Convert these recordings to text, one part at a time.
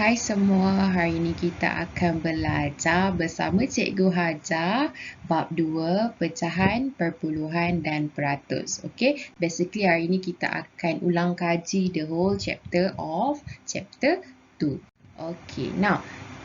Hai semua, hari ini kita akan belajar bersama Cikgu Hajar bab 2, pecahan, perpuluhan dan peratus. Okay, basically hari ini kita akan ulang kaji the whole chapter of chapter 2. Okay, now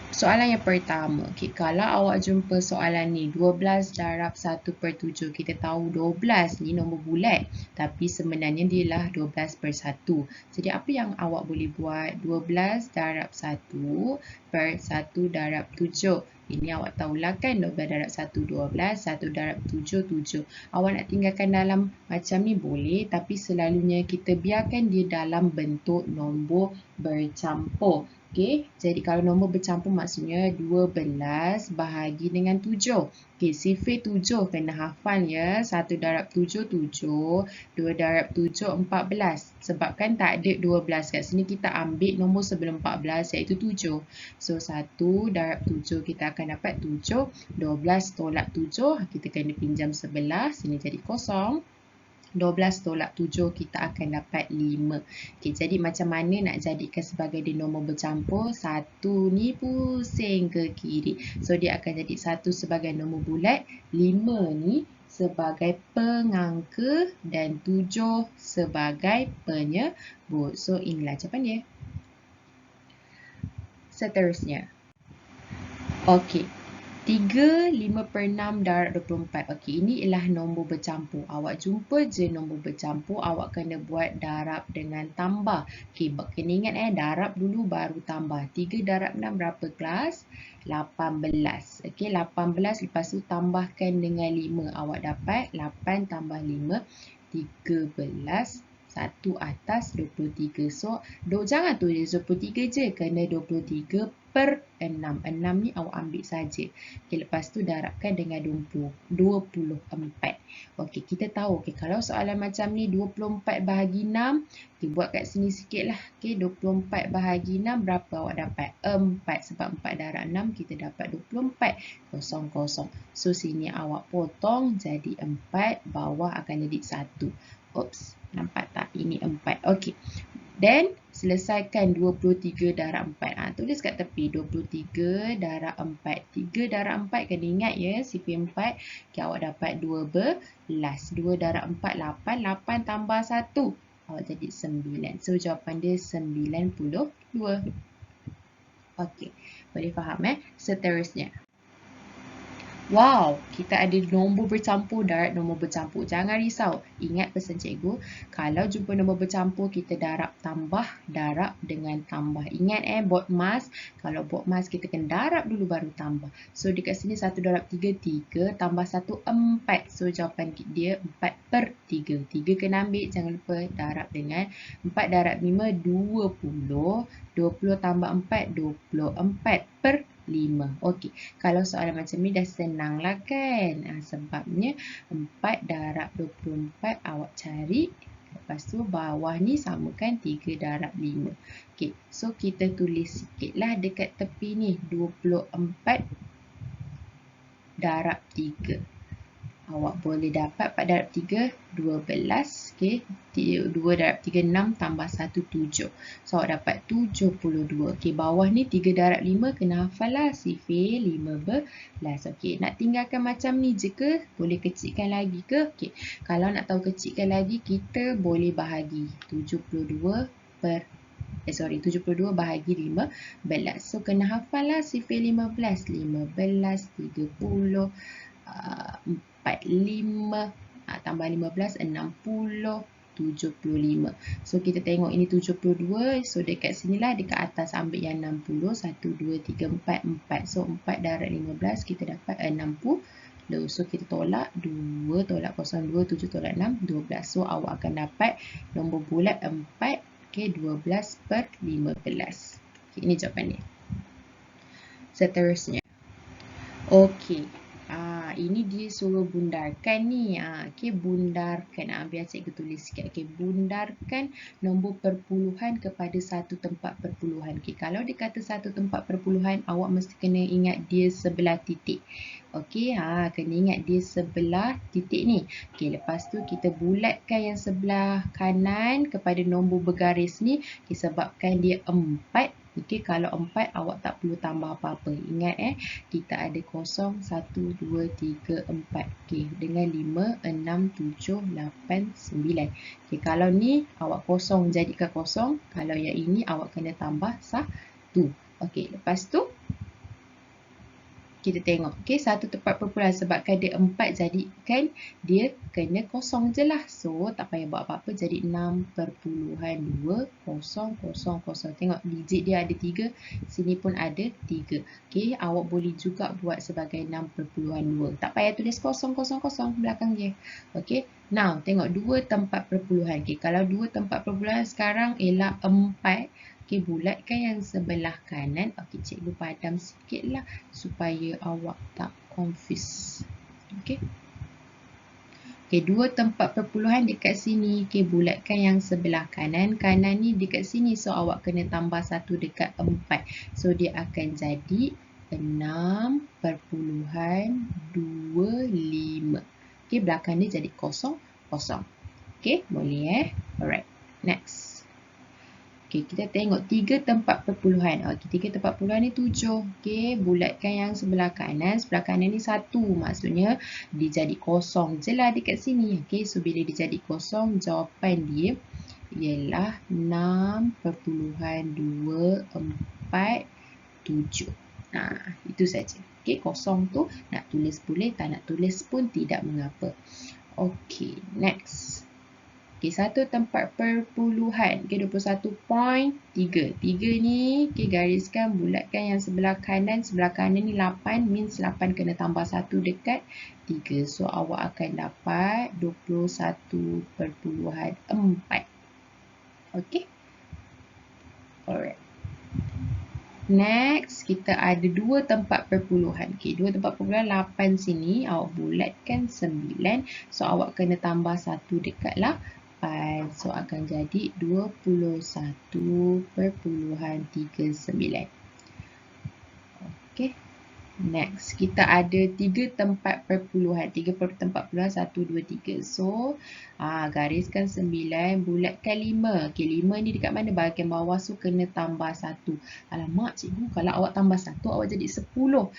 soalan yang pertama, okay, kalau awak jumpa soalan ni 12 darab 1/7, kita tahu 12 ni nombor bulat, tapi sebenarnya dia lah 12 per 1. Jadi apa yang awak boleh buat? 12 darab 1 per 1 darab 7. Ini awak tahulah kan, 12 darab 1, 12, 1 darab 7, 7. Awak nak tinggalkan dalam macam ni boleh, tapi selalunya kita biarkan dia dalam bentuk nombor bercampur. Okey, jadi kalau nombor bercampur maksudnya 12 bahagi dengan 7. Okey, sifir 7 kena hafal ya. 1 darab 7, 7. 2 darab 7, 14. Sebab kan tak ada 12 kat sini, kita ambil nombor sebelum 14 iaitu 7. So, 1 darab 7 kita akan dapat 7. 12 tolak 7, kita kena pinjam sebelah. Sini jadi kosong. 12 tolak 7 kita akan dapat 5. Okay, jadi macam mana nak jadikan sebagai dia nombor bercampur? 1 ni pusing ke kiri. So dia akan jadi 1 sebagai nombor bulat, 5 ni sebagai pengangka dan 7 sebagai penyebut. So inilah jawapan dia. Seterusnya. Okey. 3, 5/6 darab 24. Okey, ini ialah nombor bercampur. Awak jumpa je nombor bercampur, awak kena buat darab dengan tambah. Okey, kena ingat darab dulu baru tambah. 3 darab 6 berapa kelas? 18. Okey, 18 lepas tu tambahkan dengan 5. Awak dapat 8 tambah 5, 13. 1 atas 23. So, jangan tulis 23 je. Kena 23 per 6. 6 ni awak ambil saja. Okay, lepas tu darabkan dengan 24. Okey, kita tahu. Okay, kalau soalan macam ni 24 bahagi 6. Okay, buat kat sini sikit lah. Okay, 24 bahagi 6 berapa awak dapat? 4. Sebab 4 darab 6 kita dapat 24. Kosong, kosong. So, sini awak potong jadi 4. Bawah akan jadi 1. Oops, nampak tak? Ini 4. Okey. Dan selesaikan 23 darab 4. Tulis kat tepi 23 darab 4. 3 darab 4 kena ingat ya, sifir 4. Okay, awak dapat 12. 2 darab 4, 8. 8 tambah 1. Awak jadi 9. So jawapan dia 92. Okey, boleh faham Seterusnya. Wow, kita ada nombor bercampur darab nombor bercampur. Jangan risau. Ingat pesan cikgu, kalau jumpa nombor bercampur, kita darab dengan tambah. Ingat board mas, kalau board mas kita kena darab dulu baru tambah. So dekat sini 1 darab 3, 3 tambah 1, 4. So jawapan dia 4/3. 3 kena ambil, jangan lupa darab dengan 4 darab 5, 20. 20 tambah 4, 24/5. Okey, kalau soalan macam ni dah senang lah kan? Sebabnya 4 darab 24 awak cari. Lepas tu bawah ni samakan 3 darab 5. Okey, so kita tulis sikit lah dekat tepi ni. 24 darab 3. Awak boleh dapat 4 darab 3, 12. Okay. 2 darab 3, 6 tambah 1, 7. So, awak dapat 72. Okay, bawah ni 3 darab 5 kena hafal lah. Sifir 15. Okay, nak tinggalkan macam ni je ke? Boleh kecilkan lagi ke? Okay, kalau nak tahu kecilkan lagi, kita boleh bahagi 72 bahagi 15. So, kena hafal lah sifir 15. 15, 30, 45, tambah 15, 60, 75. So, kita tengok ini 72. So, dekat sinilah, dekat atas ambil yang 60. 1, 2, 3, 4, 4. So, 4 darab 15, kita dapat 60. So, kita tolak 2, tolak 0, 2, 7 tolak 6, 12. So, awak akan dapat nombor bulat 4. Okay, 12/15. Okay, ini jawapan dia. Seterusnya. Okey. Ini dia suruh bundarkan ni. Okey, bundarkan. Biar cikgu tulis sikit. Okey, bundarkan nombor perpuluhan kepada satu tempat perpuluhan. Okey, kalau dia kata satu tempat perpuluhan, awak mesti kena ingat dia sebelah titik. Okey, kena ingat dia sebelah titik ni. Okey, lepas tu kita bulatkan yang sebelah kanan kepada nombor bergaris ni. Disebabkan dia 4 Okey, kalau 4 awak tak perlu tambah apa-apa. Ingat kita ada kosong, 1, 2, 3, 4. Okey, dengan 5, 6, 7, 8, 9. Okey, kalau ni awak kosong jadikan kosong. Kalau yang ini awak kena tambah 1. Okey, lepas tu kita tengok, okey, satu tempat perpuluhan sebabkan dia 4 jadikan dia kena kosong je lah. So, tak payah buat apa-apa, jadi 6/2. Tengok, digit dia ada 3, sini pun ada 3. Okey, awak boleh juga buat sebagai 6/2. Tak payah tulis kosong belakang dia. Okey, now tengok 2 tempat perpuluhan. Okey, kalau 2 tempat perpuluhan sekarang ialah 4. Okey, bulatkan yang sebelah kanan. Okey, cikgu padam sikit lah supaya awak tak confuse. Okey. Okey, 2 tempat perpuluhan dekat sini. Okey, bulatkan yang sebelah kanan. Kanan ni dekat sini. So, awak kena tambah 1 dekat 4. So, dia akan jadi 6/25. Okey, belakang ni jadi kosong. Okey, boleh Alright, next. Okey, kita tengok 3 tempat perpuluhan. Okey, 3 tempat perpuluhan ni 7. Okey, bulatkan yang sebelah kanan. Sebelah kanan ni 1. Maksudnya, dia jadi kosong je lah dekat sini. Okey, so bila dia jadi kosong, jawapan dia ialah 6/247. Itu saja. Okey, kosong tu nak tulis boleh, tak nak tulis pun tidak mengapa. Okey, next. Okey, satu tempat perpuluhan. Okey, 21.3. 3 ni, okey, gariskan, bulatkan yang sebelah kanan. Sebelah kanan ni 8, means 8 kena tambah 1 dekat 3. So, awak akan dapat 21.4. Okey. Alright. Next, kita ada 2 tempat perpuluhan. Okey, 2 tempat perpuluhan 8 sini. Awak bulatkan 9. So, awak kena tambah 1 dekat 8. So, akan jadi 21.39. Okey. Next, kita ada 3 tempat perpuluhan. 3 tempat perpuluhan, 1, 2, 3. So, gariskan 9, bulatkan 5. Okey, 5 ni dekat mana? Bahagian bawah, so kena tambah 1. Alamak, cikgu, kalau awak tambah 1, awak jadi 10.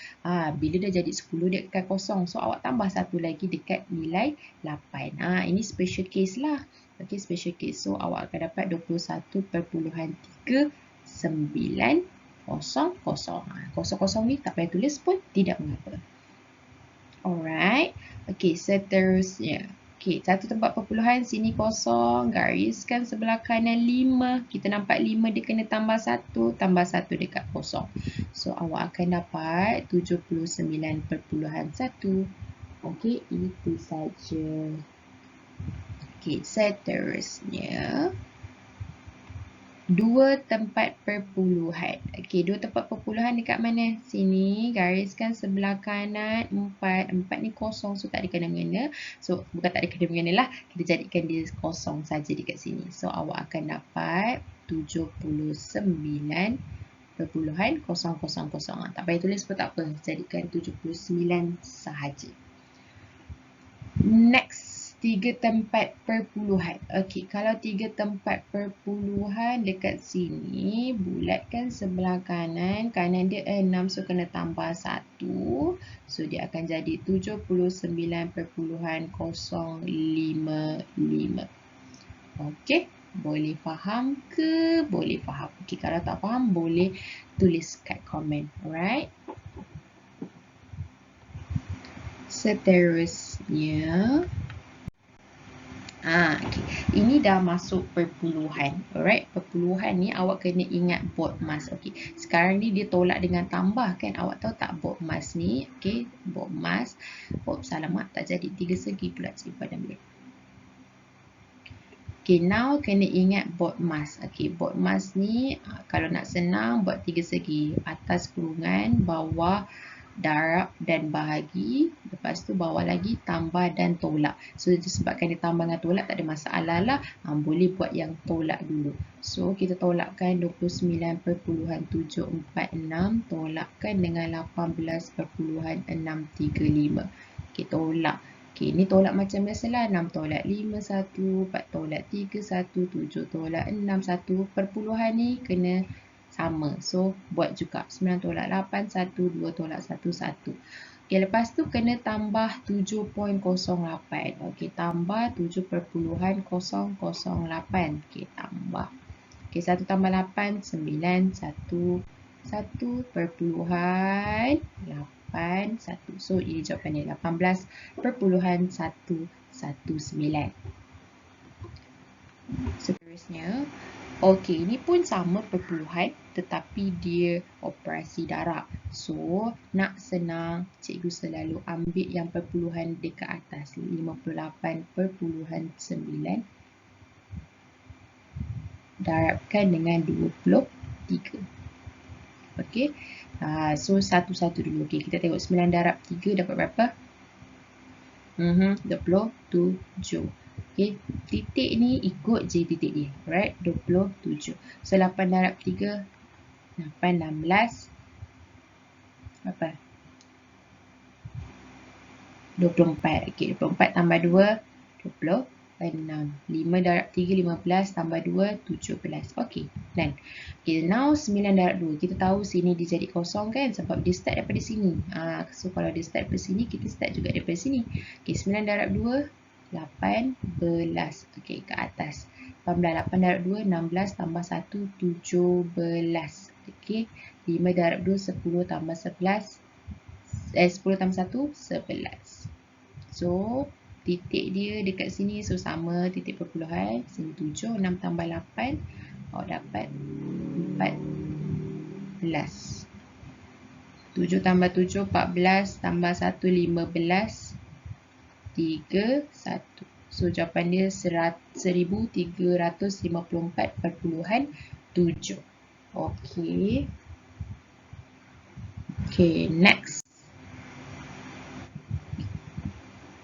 Bila dah jadi 10, dia akan kosong. So, awak tambah 1 lagi dekat nilai 8. Ini special case lah. Okey, special case. So, awak akan dapat 21.390. Kosong ni tak payah tulis pun tidak mengapa. Alright. Okey, seterusnya. Okey, satu tempat perpuluhan sini kosong, gariskan sebelah kanan 5. Kita nampak 5 dia kena tambah 1, tambah 1 dekat kosong. So, awak akan dapat 79.1. Okey, itu saja. Okey, seterusnya. 2 tempat perpuluhan. Okey, 2 tempat perpuluhan dekat mana? Sini, gariskan sebelah kanan 4. 4 ni kosong, so tak ada kena-mengena. So, bukan tak ada kena-mengena lah. Kita jadikan dia kosong saja dekat sini. So, awak akan dapat 79.000. Tak payah tulis pun tak apa. Jadikan 79 sahaja. Next. 3 tempat perpuluhan. Okey, kalau 3 tempat perpuluhan dekat sini, bulatkan sebelah kanan. Kanan dia 6, so kena tambah 1. So, dia akan jadi 79.055. Okey, boleh faham ke? Boleh faham. Okey, kalau tak faham, boleh tulis kat komen. Alright. Seterusnya. Okay. Ini dah masuk perpuluhan. Alright, perpuluhan ni awak kena ingat BODMAS. Okay. Sekarang ni dia tolak dengan tambah kan. Awak tahu tak BODMAS ni? Okay, BODMAS. Alamak, tak jadi 3 segi pula cikgu pada ambil. Okay, now kena ingat BODMAS. Okay, BODMAS ni kalau nak senang buat 3 segi. Atas kurungan, bawah darab dan bahagi. Lepas tu bawah lagi tambah dan tolak. So, disebabkan dia tambah dengan tolak tak ada masalah lah. Boleh buat yang tolak dulu. So, kita tolakkan 29.746. Tolakkan dengan 18.635. Okay, tolak. Okay, ni tolak macam biasalah. 6 tolak 5, 1. 4 tolak 3, 1. 7 tolak 6, 1. Perpuluhan ni kena sama. So, buat juga 9 tolak 8, 1, 2 tolak 1, 1. Okey, lepas tu kena tambah 7.08. Okey, tambah 7.008. Okey, tambah. Okey, 1 tambah 8, 9, 1.8, 1. So, ini jawapannya 18.119. Seterusnya, okey, ini pun sama perpuluhan tetapi dia operasi darab. So, nak senang, cikgu selalu ambil yang perpuluhan dekat atas. 58.9 darabkan dengan 23. Okey. So, satu-satu dulu. Okey, kita tengok 9 darab 3 dapat berapa? 27. Okey, titik ni ikut je titik dia. Alright, 27. So, 8 darab 3, 8, 16. Berapa? 24. Okey, 24 tambah 2, 26. 5 darab 3, 15 tambah 2, 17. Okey, dan okay, now 9 darab 2. Kita tahu sini dia jadi kosong kan sebab dia start daripada sini. So, kalau dia start daripada sini, kita start juga daripada sini. Okey, 9 darab 2, 18. Okey, ke atas. 18, 8 darab 2, 16 tambah 1, 17. Okey, 5 darab 2, 10 tambah 11. 10 tambah 1, 11. So, titik dia dekat sini. So, sama titik perpuluhan. Sini 7, 6 tambah 8. Awak dapat 14. 7 tambah 7, 14. Tambah 1, 15. 3, 1. So, jawapan dia 1354.7. Okey. Okey, next.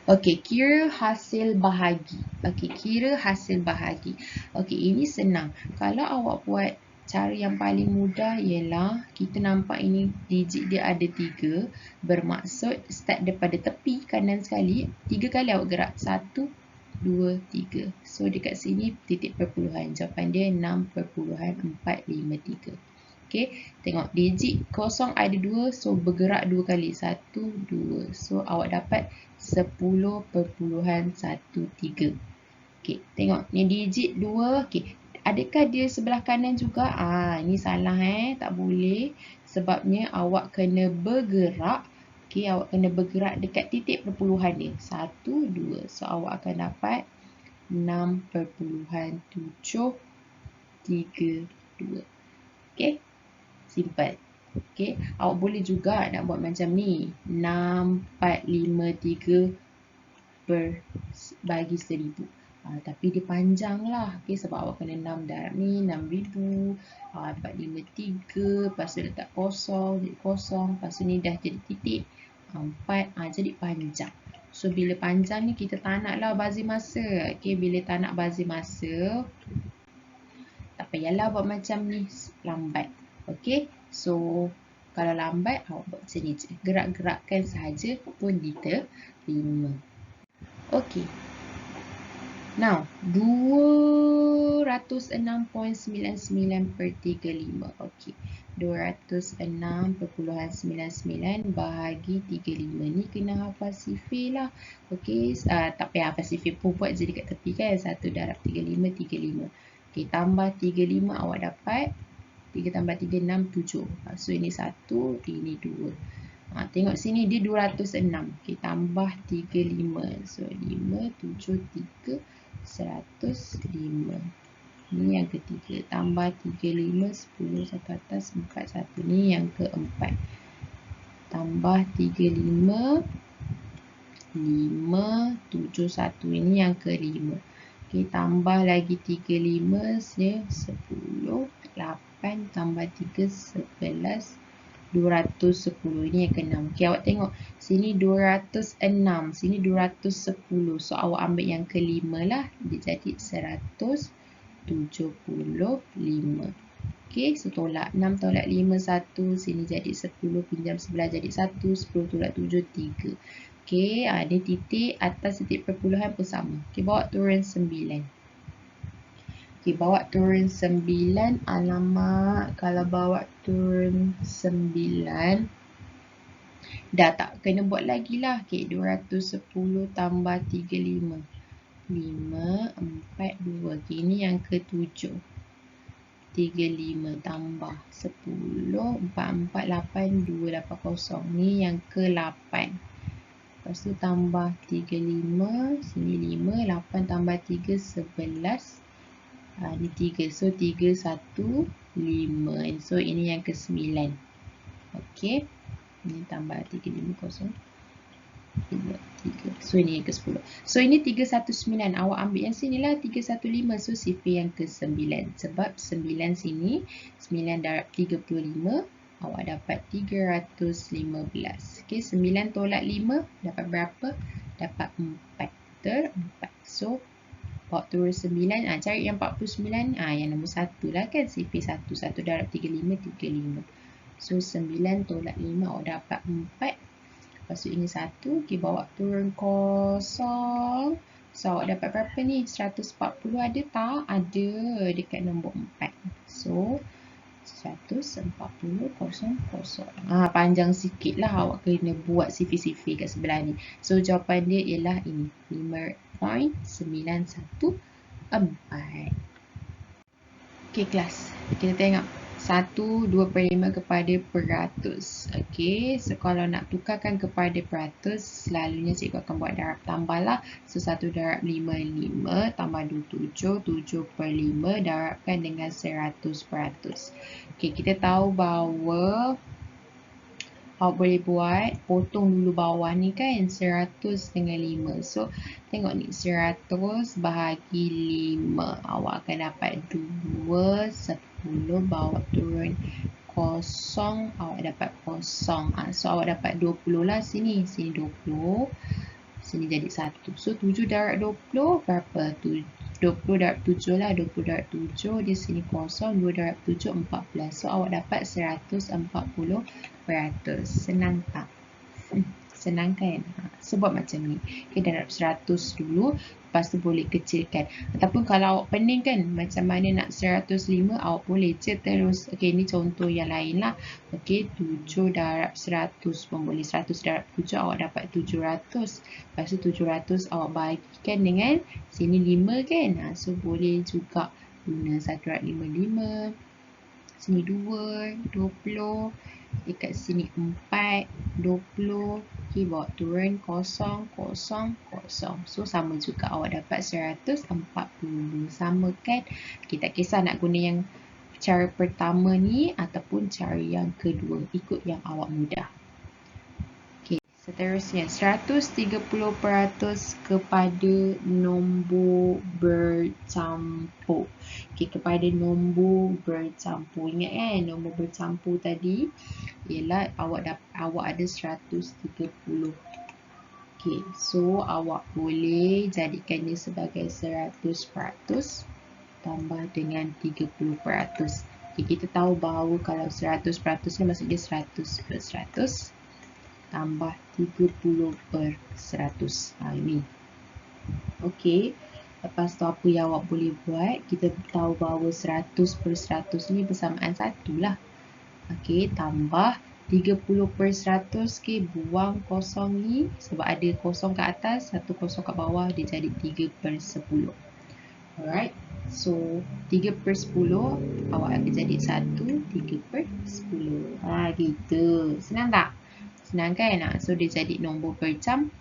Okey, kira hasil bahagi. Okey, kira hasil bahagi. Okey, ini senang. Kalau awak buat cara yang paling mudah ialah kita nampak ini digit dia ada 3. Bermaksud start daripada tepi kanan sekali. 3 kali awak gerak. 1, 2, 3. So, dekat sini titik perpuluhan. Jawapan dia 6.453. Okey, tengok digit kosong ada 2. So, bergerak 2 kali. 1, 2. So, awak dapat 10.13. Okey, tengok ni digit 2. Okey, adakah dia sebelah kanan juga? Ini salah tak boleh. Sebabnya awak kena bergerak. Okey, awak kena bergerak dekat titik perpuluhan dia. 1, 2. So, awak akan dapat 6.732. Okey, simple. Okey, awak boleh juga nak buat macam ni. 6453 bagi 1000. Tapi dia panjang lah. Okey, sebab awak kena 6 darab ni, 6000. 453. Lepas tu letak kosong, jadi kosong. Lepas tu ni dah jadi titik. 4. Jadi panjang. So, bila panjang ni kita tak nak lah bazir masa. Okey, bila tak nak bazir masa, tak payahlah buat macam ni. Lambat. Okey, so kalau lambat awak buat macam ni je. Gerak-gerakkan sahaja pun diterima. Okey. Now, 206.99/35. Okey. 206.99 bahagi 35. Ni kena hafal sifir lah. Okey, tak payah hafal sifir pun, buat je dekat tepi kan. 1 darab 35, 35. Okey, tambah 35 awak dapat 3 tambah 3, 6, 7. So, ini 1, ini 2. Tengok sini dia 206. Okey, tambah 35. So, 5, 7, 3, 105. Ini yang ketiga. Tambah 35, 10, 1 atas, 4, 1. Ini yang keempat. Tambah 35, 5, 7, 1. Ini yang kelima. Okey, tambah lagi 35, 10, 8 tambah 3, 11, 210. Ini yang keenam. Okey, awak tengok. Sini 206. Sini 210. So, awak ambil yang kelima lah. Dia jadi 175. Okey, so tolak. 6 tolak 5, 1. Sini jadi 10. Pinjam 11 jadi 1. 10 tolak 7, 3. Okey, ni titik. Atas titik perpuluhan pun sama. Okey, bawa turun 9. Okey, bawa turun 9. Alamak, kalau bawa turun 9 dah tak kena buat lagi lah. Okey, 210 tambah 35. 5, 4, 2. Okey, ini yang ke-7. 35 tambah 10, 4, 4, 8, 2, 8, 0. Ni yang ke-8. Lepas tu tambah 35, sini 5, 8 tambah 3, 11. Ni 3. So, 3, 1, 5. So, ini yang ke-9. Okey. Ini tambah 3, 5, 0. 3. So, ini yang ke-10. So, ini 319. Awak ambil yang sini lah 315. So, sifar yang ke-9. Sebab 9 sini, 9 darab 35, awak dapat 315. Okey, 9 tolak 5, dapat berapa? Dapat 4. Betul? 4. So, bawa turun 9. Cari yang 49. Yang nombor 1 lah kan. Sifar 1. 1 darab 35, 35. So, 9 tolak 5, awak dapat 4. Lepas tu ini 1. Okay, bawa turun 0. So, awak dapat berapa ni? 140 ada tak? Ada dekat nombor 4. So, 140, 0. Panjang sikit lah. Awak kena buat sifar-sifar kat sebelah ni. So, jawapan dia ialah ini. 5.914. Okay, kelas. Kita tengok. 1, 2/5 kepada peratus. Okey, so kalau nak tukarkan kepada peratus, selalunya cikgu akan buat darab tambah lah. So, 1 darab 5, 5 tambah 2, 7. 7/5 darabkan dengan 100%. Okey, kita tahu bahawa awak boleh buat, potong dulu bawah ni kan, 100 dengan 5. So, tengok ni, 100 bahagi 5. Awak akan dapat 2, 10, bawa turun 0, awak dapat 0. So, awak dapat 20 lah sini. Sini 20. Sini jadi 1. So, 7 darab 20, berapa? 20 darab 7 lah. 20 darab 7. Di sini 0. 2 darab 7, 14. So, awak dapat 140%. Senang tak? Senang kan? Sebab macam ni. Okay, darab 100 dulu. Lepas tu boleh kecilkan. Ataupun kalau awak pening kan, macam mana nak 105, awak boleh je terus. Okay, ni contoh yang lain lah. Okay, 7 darab 100 pun boleh. 100 darab 7, awak dapat 700. Lepas tu 700 awak bagikan dengan sini 5 kan? So, boleh juga guna 1 darab 5, 5. Sini 2, 20. Dekat sini 4, 20. Okay, bawa turun 0, 0, 0. So, sama juga awak dapat 140. Sama kan? Okay, tak kisah nak guna yang cara pertama ni ataupun cara yang kedua. Ikut yang awak mudah. Okay, seterusnya 130% kepada nombor bercampur. Okay, kepada nombor bercampur. Ingat kan, nombor bercampur tadi ialah awak ada 130. Okay, so awak boleh jadikan dia sebagai 100% tambah dengan 30%. Okay, kita tahu bahawa kalau 100% ni maksud dia 100/100 tambah 30/100. Ini. Okay. Lepas tu apa yang awak boleh buat? Kita tahu bahawa 100/100 ni bersamaan 1 lah. Okey, tambah 30/100. Okey, buang kosong ni sebab ada kosong kat atas, 1 kosong kat bawah, dia jadi 3/10. Alright. So, 3/10 awak akan jadi 1, 3/10. Gitu. Senang tak? Senang kan? So, dia jadi nombor bercampur.